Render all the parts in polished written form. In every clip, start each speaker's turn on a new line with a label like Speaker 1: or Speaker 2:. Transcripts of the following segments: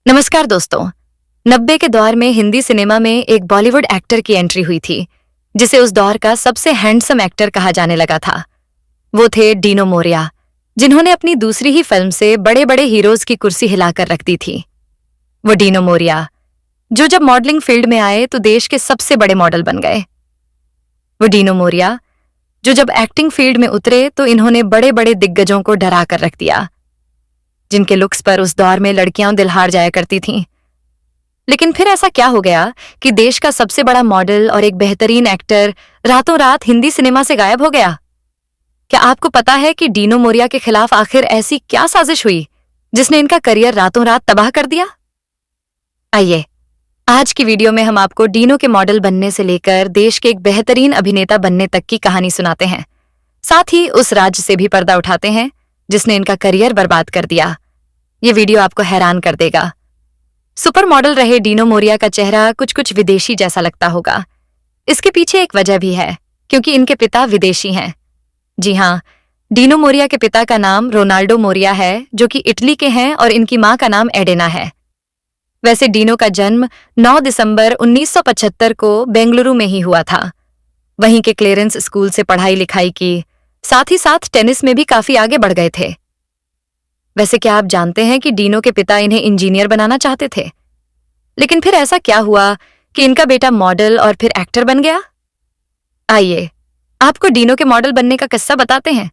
Speaker 1: नमस्कार दोस्तों। 90 के दौर में हिंदी सिनेमा में एक बॉलीवुड एक्टर की एंट्री हुई थी जिसे उस दौर का सबसे हैंडसम एक्टर कहा जाने लगा था। वो थे डीनो मोरिया, जिन्होंने अपनी दूसरी ही फिल्म से बड़े बड़े हीरोज की कुर्सी हिलाकर रख दी थी। वो डीनो मोरिया जो जब मॉडलिंग फील्ड में आए तो देश के सबसे बड़े मॉडल बन गए। वो डीनो मोरिया जो जब एक्टिंग फील्ड में उतरे तो इन्होंने बड़े बड़े दिग्गजों को डरा कर रख दिया, जिनके लुक्स पर उस दौर में लड़कियां दिल हार जाया करती थीं। लेकिन फिर ऐसा क्या हो गया कि देश का सबसे बड़ा मॉडल और एक बेहतरीन एक्टर रातों रात हिंदी सिनेमा से गायब हो गया? क्या आपको पता है कि डीनो मोरिया के खिलाफ आखिर ऐसी क्या साजिश हुई जिसने इनका करियर रातों रात तबाह कर दिया? आइए, आज की वीडियो में हम आपको डीनो के मॉडल बनने से लेकर देश के एक बेहतरीन अभिनेता बनने तक की कहानी सुनाते हैं। साथ ही उस राज्य से भी पर्दा उठाते हैं जिसने इनका करियर बर्बाद कर दिया। ये वीडियो आपको हैरान कर देगा। सुपर मॉडल रहे डीनो मोरिया का चेहरा कुछ कुछ विदेशी जैसा लगता होगा। इसके पीछे एक वजह भी है, क्योंकि इनके पिता विदेशी हैं। जी हाँ, डीनो मोरिया के पिता का नाम रोनाल्डो मोरिया है, जो कि इटली के हैं, और इनकी मां का नाम एडेना है। वैसे डीनो का जन्म 9 दिसंबर 1975 को बेंगलुरु में ही हुआ था। वहीं के क्लेरेंस स्कूल से पढ़ाई लिखाई की, साथ ही साथ टेनिस में भी काफी आगे बढ़ गए थे। वैसे क्या आप जानते हैं कि डीनो के पिता इन्हें इंजीनियर बनाना चाहते थे? लेकिन फिर ऐसा क्या हुआ कि इनका बेटा मॉडल और फिर एक्टर बन गया? आइए, आपको डीनो के मॉडल बनने का किस्सा बताते हैं।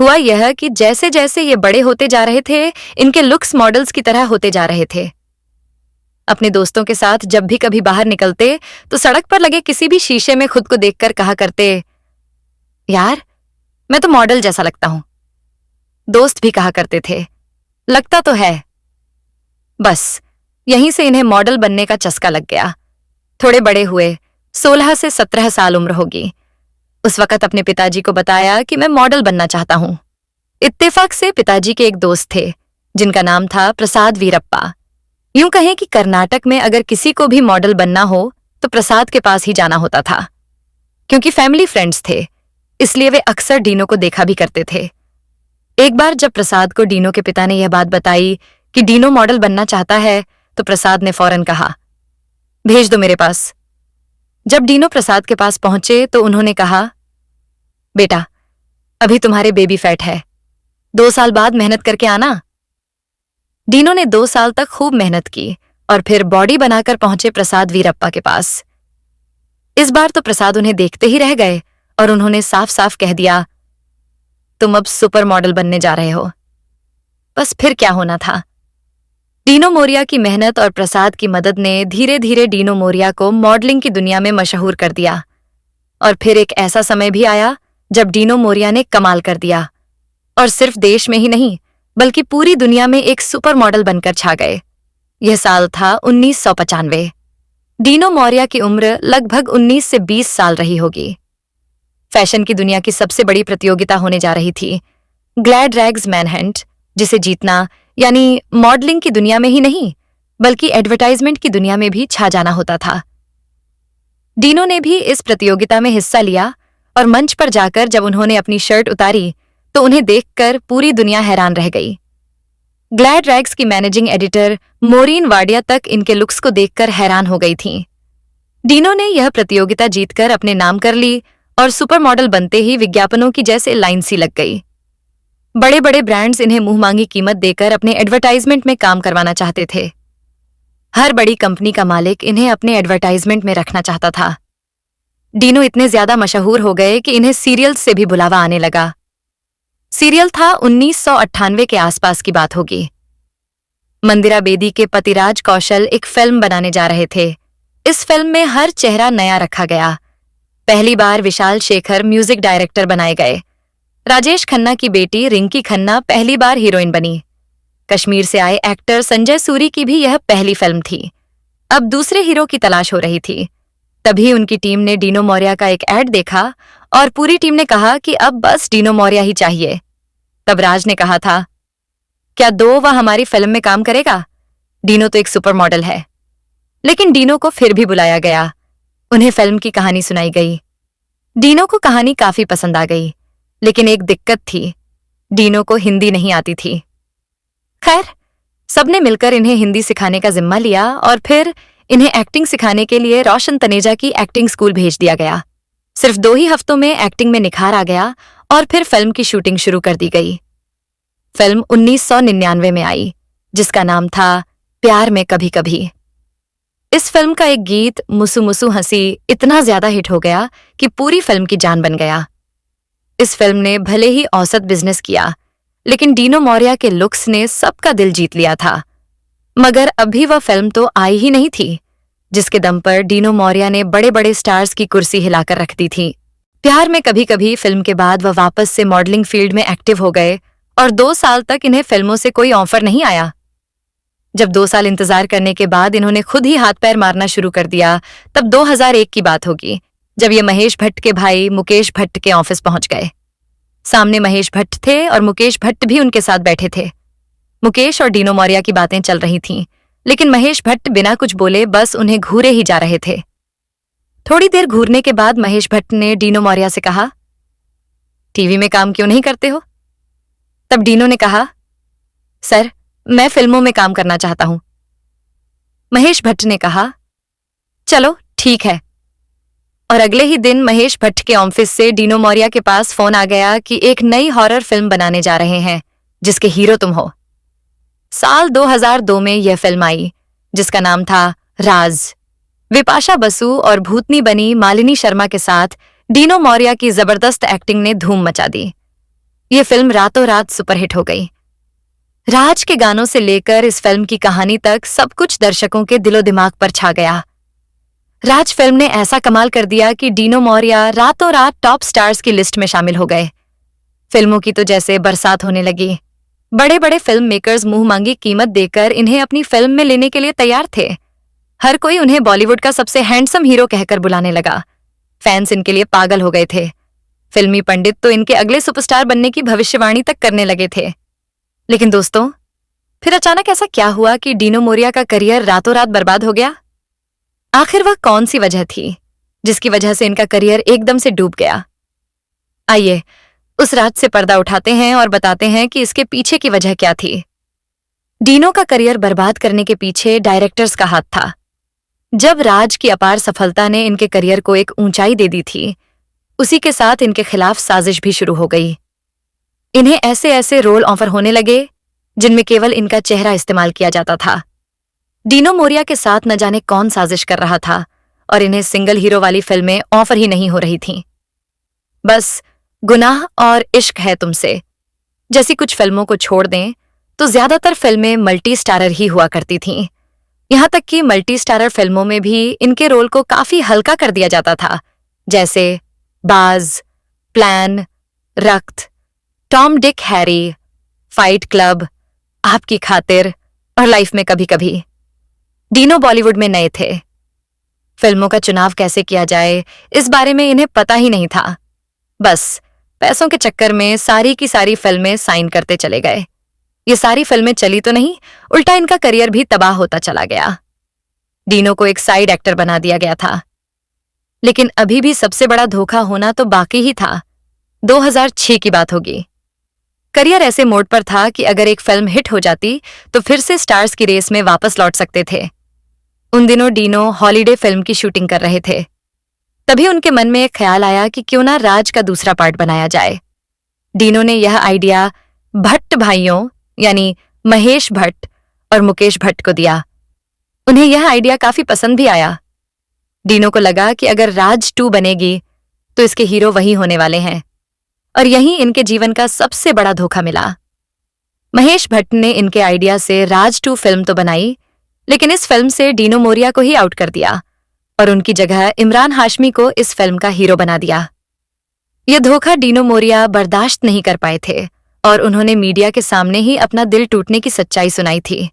Speaker 1: हुआ यह कि जैसे जैसे ये बड़े होते जा रहे थे, इनके लुक्स मॉडल्स की तरह होते जा रहे थे। अपने दोस्तों के साथ जब भी कभी बाहर निकलते तो सड़क पर लगे किसी भी शीशे में खुद को देखकर कहा करते, यार मैं तो मॉडल जैसा लगता हूं। दोस्त भी कहा करते थे, लगता तो है। बस यहीं से इन्हें मॉडल बनने का चस्का लग गया। थोड़े बड़े हुए, 16 से 17 साल उम्र होगी। उस वक्त अपने पिताजी को बताया कि मैं मॉडल बनना चाहता हूं। इत्तेफाक से पिताजी के एक दोस्त थे जिनका नाम था प्रसाद वीरप्पा। यूं कहें कि कर्नाटक में अगर किसी को भी मॉडल बनना हो तो प्रसाद के पास ही जाना होता था। क्योंकि फैमिली फ्रेंड्स थे, इसलिए वे अक्सर डीनो को देखा भी करते थे। एक बार जब प्रसाद को डीनो के पिता ने यह बात बताई कि डीनो मॉडल बनना चाहता है, तो प्रसाद ने फौरन कहा, भेज दो मेरे पास। जब डीनो प्रसाद के पास पहुंचे तो उन्होंने कहा, बेटा अभी तुम्हारे बेबी फैट है, 2 साल बाद मेहनत करके आना। डीनो ने 2 साल तक खूब मेहनत की और फिर बॉडी बनाकर पहुंचे प्रसाद वीरप्पा के पास। इस बार तो प्रसाद उन्हें देखते ही रह गए और उन्होंने साफ साफ कह दिया, तुम अब सुपर मॉडल बनने जा रहे हो। बस फिर क्या होना था। डीनो मोरिया की मेहनत और प्रसाद की मदद ने धीरे धीरे डीनो मोरिया को मॉडलिंग की दुनिया में मशहूर कर दिया। और फिर एक ऐसा समय भी आया जब डीनो मोरिया ने कमाल कर दिया, और सिर्फ देश में ही नहीं बल्कि पूरी दुनिया में एक सुपर मॉडल बनकर छा गए। यह साल था 1995। डीनो मोरिया की उम्र लगभग 19 से 20 साल रही होगी। फैशन की दुनिया की सबसे बड़ी प्रतियोगिता होने जा रही थी, ग्लैड रैग्स मैनहंट, जिसे जीतना यानी मॉडलिंग की दुनिया में ही नहीं बल्कि एडवर्टाइजमेंट की दुनिया में भी छा जाना होता था। डीनो ने भी इस प्रतियोगिता में हिस्सा लिया और मंच पर जाकर जब उन्होंने अपनी शर्ट उतारी तो उन्हें देखकर पूरी दुनिया हैरान रह गई। ग्लैड रैग्स की मैनेजिंग एडिटर मोरीन वाडिया तक इनके लुक्स को देखकर हैरान हो गई थीं। डीनो ने यह प्रतियोगिता जीतकर अपने नाम कर ली और सुपर मॉडल बनते ही विज्ञापनों की जैसे लाइन सी लग गई। बड़े बड़े ब्रांड्स इन्हें मुंहमांगी कीमत देकर अपने एडवर्टाइजमेंट में काम करवाना चाहते थे। हर बड़ी कंपनी का मालिक इन्हें अपने एडवर्टाइजमेंट में रखना चाहता था। डीनो इतने ज्यादा मशहूर हो गए कि इन्हें सीरियल से भी बुलावा आने लगा। सीरियल था 1998 के आसपास की बात होगी। मंदिरा बेदी के पतिराज कौशल एक फिल्म बनाने जा रहे थे। इस फिल्म में हर चेहरा नया रखा गया। पहली बार विशाल शेखर म्यूजिक डायरेक्टर बनाए गए। राजेश खन्ना की बेटी रिंकी खन्ना पहली बार हीरोइन बनी। कश्मीर से आए एक्टर संजय सूरी की भी यह पहली फिल्म थी। अब दूसरे हीरो की तलाश हो रही थी। तभी उनकी टीम ने डीनो मोरिया का एक ऐड देखा और पूरी टीम ने कहा कि अब बस डीनो मोरिया ही चाहिए। तब राज ने कहा था, क्या वह हमारी फिल्म में काम करेगा? डीनो तो एक सुपर मॉडल है। लेकिन डीनो को फिर भी बुलाया गया। उन्हें फिल्म की कहानी सुनाई गई। डीनो को कहानी काफी पसंद आ गई, लेकिन एक दिक्कत थी, डीनो को हिंदी नहीं आती थी। खैर, सबने मिलकर इन्हें हिंदी सिखाने का जिम्मा लिया और फिर इन्हें एक्टिंग सिखाने के लिए रोशन तनेजा की एक्टिंग स्कूल भेज दिया गया। सिर्फ 2 ही हफ्तों में एक्टिंग में निखार आ गया और फिर फिल्म की शूटिंग शुरू कर दी गई। फिल्म 1999 में आई, जिसका नाम था प्यार में कभी कभी। इस फिल्म का एक गीत मुसु मुसु हंसी इतना ज्यादा हिट हो गया कि पूरी फिल्म की जान बन गया। इस फिल्म ने भले ही औसत बिजनेस किया, लेकिन डीनो मोरिया के लुक्स ने सबका दिल जीत लिया था। मगर अभी वह फिल्म तो आई ही नहीं थी, जिसके दम पर डीनो मोरिया ने बड़े बड़े स्टार्स की कुर्सी हिलाकर रख दी थी। प्यार में कभी कभी फिल्म के बाद वह वापस से मॉडलिंग फील्ड में एक्टिव हो गए और 2 साल तक इन्हें फिल्मों से कोई ऑफर नहीं आया। जब 2 साल इंतजार करने के बाद इन्होंने खुद ही हाथ पैर मारना शुरू कर दिया, तब 2001 की बात होगी, जब ये महेश भट्ट के भाई मुकेश भट्ट के ऑफिस पहुंच गए। सामने महेश भट्ट थे और मुकेश भट्ट भी उनके साथ बैठे थे। मुकेश और डीनो मोरिया की बातें चल रही थीं, लेकिन महेश भट्ट बिना कुछ बोले बस उन्हें घूरे ही जा रहे थे। थोड़ी देर घूरने के बाद महेश भट्ट ने डीनो मोरिया से कहा, टीवी में काम क्यों नहीं करते हो? तब डीनो ने कहा, सर, मैं फिल्मों में काम करना चाहता हूं। महेश भट्ट ने कहा, चलो ठीक है। और अगले ही दिन महेश भट्ट के ऑफिस से डीनो मोरिया के पास फोन आ गया कि एक नई हॉरर फिल्म बनाने जा रहे हैं, जिसके हीरो तुम हो। साल 2002 में यह फिल्म आई, जिसका नाम था राज। विपाशा बसु और भूतनी बनी मालिनी शर्मा के साथ डीनो मोरिया की जबरदस्त एक्टिंग ने धूम मचा दी। यह फिल्म रातों रात सुपरहिट हो गई। राज के गानों से लेकर इस फिल्म की कहानी तक सब कुछ दर्शकों के दिलो दिमाग पर छा गया। राज फिल्म ने ऐसा कमाल कर दिया कि डीनो मोरिया रातों रात टॉप स्टार्स की लिस्ट में शामिल हो गए। फिल्मों की तो जैसे बरसात होने लगी। बड़े बड़े फिल्म मेकर्स मुंह मांगी कीमत देकर इन्हें अपनी फिल्म में लेने के लिए तैयार थे। हर कोई उन्हें बॉलीवुड का सबसे हैंडसम हीरो कहकर बुलाने लगा। फैंस इनके लिए पागल हो गए थे। फिल्मी पंडित तो इनके अगले सुपरस्टार बनने की भविष्यवाणी तक करने लगे थे। लेकिन दोस्तों, फिर अचानक ऐसा क्या हुआ कि डीनो मोरिया का करियर रातों रात बर्बाद हो गया? आखिर वह कौन सी वजह थी जिसकी वजह से इनका करियर एकदम से डूब गया? आइए उस रात से पर्दा उठाते हैं और बताते हैं कि इसके पीछे की वजह क्या थी। डीनो का करियर बर्बाद करने के पीछे डायरेक्टर्स का हाथ था। जब राज की अपार सफलता ने इनके करियर को एक ऊंचाई दे दी थी, उसी के साथ इनके खिलाफ साजिश भी शुरू हो गई। इन्हें ऐसे ऐसे रोल ऑफर होने लगे जिनमें केवल इनका चेहरा इस्तेमाल किया जाता था। डीनो मोरिया के साथ न जाने कौन साजिश कर रहा था और इन्हें सिंगल हीरो वाली फिल्में ऑफर ही नहीं हो रही थीं। बस गुनाह और इश्क है तुमसे जैसी कुछ फिल्मों को छोड़ दें तो ज्यादातर फिल्में मल्टी स्टारर ही हुआ करती थीं। यहां तक कि मल्टी स्टारर फिल्मों में भी इनके रोल को काफी हल्का कर दिया जाता था, जैसे बाज, प्लान, रक्त, Tom Dick Harry, fight club, आपकी खातिर और लाइफ में कभी कभी। डीनो बॉलीवुड में नए थे। फिल्मों का चुनाव कैसे किया जाए इस बारे में इन्हें पता ही नहीं था। बस पैसों के चक्कर में सारी की सारी फिल्में साइन करते चले गए। ये सारी फिल्में चली तो नहीं, उल्टा इनका करियर भी तबाह होता चला गया। डीनो को एक साइड एक्टर बना दिया गया था। लेकिन अभी भी सबसे बड़ा धोखा होना तो बाकी ही था। 2006 की बात होगी। करियर ऐसे मोड पर था कि अगर एक फिल्म हिट हो जाती तो फिर से स्टार्स की रेस में वापस लौट सकते थे। उन दिनों डीनो हॉलीडे फिल्म की शूटिंग कर रहे थे। तभी उनके मन में एक ख्याल आया कि क्यों ना राज का दूसरा पार्ट बनाया जाए। डीनो ने यह आइडिया भट्ट भाइयों यानी महेश भट्ट और मुकेश भट्ट को दिया। उन्हें यह आइडिया काफी पसंद भी आया। डीनो को लगा कि अगर राज 2 बनेगी तो इसके हीरो वही होने वाले हैं, और यहीं इनके जीवन का सबसे बड़ा धोखा मिला। महेश भट्ट ने इनके आइडिया से राज 2 फिल्म तो बनाई, लेकिन इस फिल्म से डीनो मोरिया को ही आउट कर दिया और उनकी जगह इमरान हाशमी को इस फिल्म का हीरो बना दिया। यह धोखा डीनो मोरिया बर्दाश्त नहीं कर पाए थे और उन्होंने मीडिया के सामने ही अपना दिल टूटने की सच्चाई सुनाई थी।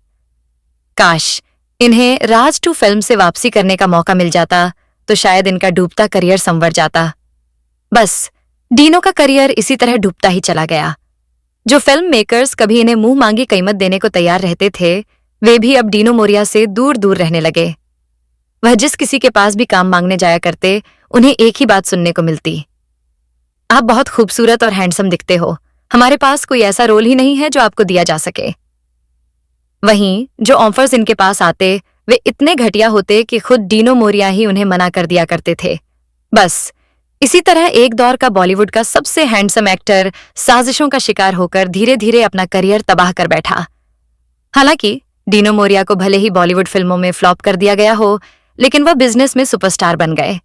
Speaker 1: काश इन्हें राज 2 फिल्म से वापसी करने का मौका मिल जाता तो शायद इनका डूबता करियर संवर जाता। बस डीनो का करियर इसी तरह डूबता ही चला गया। जो फिल्म मेकर्स कभी इन्हें मुंह मांगी कीमत देने को तैयार रहते थे, वे भी अब डीनो मोरिया से दूर दूर रहने लगे। वह जिस किसी के पास भी काम मांगने जाया करते, उन्हें एक ही बात सुनने को मिलती, आप बहुत खूबसूरत और हैंडसम दिखते हो, हमारे पास कोई ऐसा रोल ही नहीं है जो आपको दिया जा सके। वहीं जो ऑफर्स इनके पास आते वे इतने घटिया होते कि खुद डीनो मोरिया ही उन्हें मना कर दिया करते थे। बस इसी तरह एक दौर का बॉलीवुड का सबसे हैंडसम एक्टर साजिशों का शिकार होकर धीरे धीरे अपना करियर तबाह कर बैठा। हालांकि डीनो मोरिया को भले ही बॉलीवुड फिल्मों में फ्लॉप कर दिया गया हो, लेकिन वह बिजनेस में सुपरस्टार बन गए।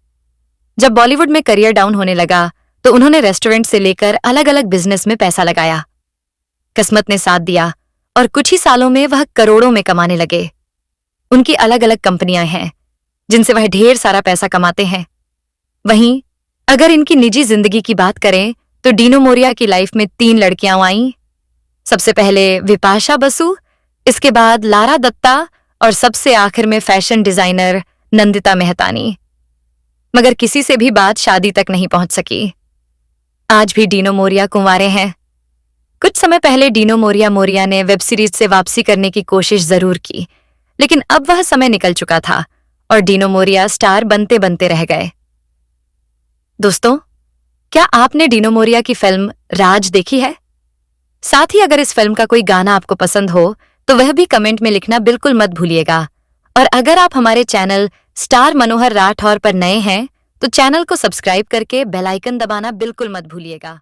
Speaker 1: जब बॉलीवुड में करियर डाउन होने लगा तो उन्होंने रेस्टोरेंट से लेकर अलग अलग बिजनेस में पैसा लगाया। किस्मत ने साथ दिया और कुछ ही सालों में वह करोड़ों में कमाने लगे। उनकी अलग अलग कंपनियां हैं जिनसे वह ढेर सारा पैसा कमाते हैं। वहीं अगर इनकी निजी जिंदगी की बात करें तो डीनो मोरिया की लाइफ में 3 लड़कियां आईं। सबसे पहले विपाशा बसु, इसके बाद लारा दत्ता और सबसे आखिर में फैशन डिजाइनर नंदिता मेहतानी। मगर किसी से भी बात शादी तक नहीं पहुंच सकी। आज भी डीनो मोरिया कुंवारे हैं। कुछ समय पहले डीनो मोरिया ने वेब सीरीज से वापसी करने की कोशिश जरूर की, लेकिन अब वह समय निकल चुका था और डीनो मोरिया स्टार बनते बनते रह गए। दोस्तों, क्या आपने डीनो मोरिया की फिल्म राज देखी है? साथ ही अगर इस फिल्म का कोई गाना आपको पसंद हो तो वह भी कमेंट में लिखना बिल्कुल मत भूलिएगा। और अगर आप हमारे चैनल स्टार मनोहर राठौर पर नए हैं तो चैनल को सब्सक्राइब करके बेल आइकन दबाना बिल्कुल मत भूलिएगा।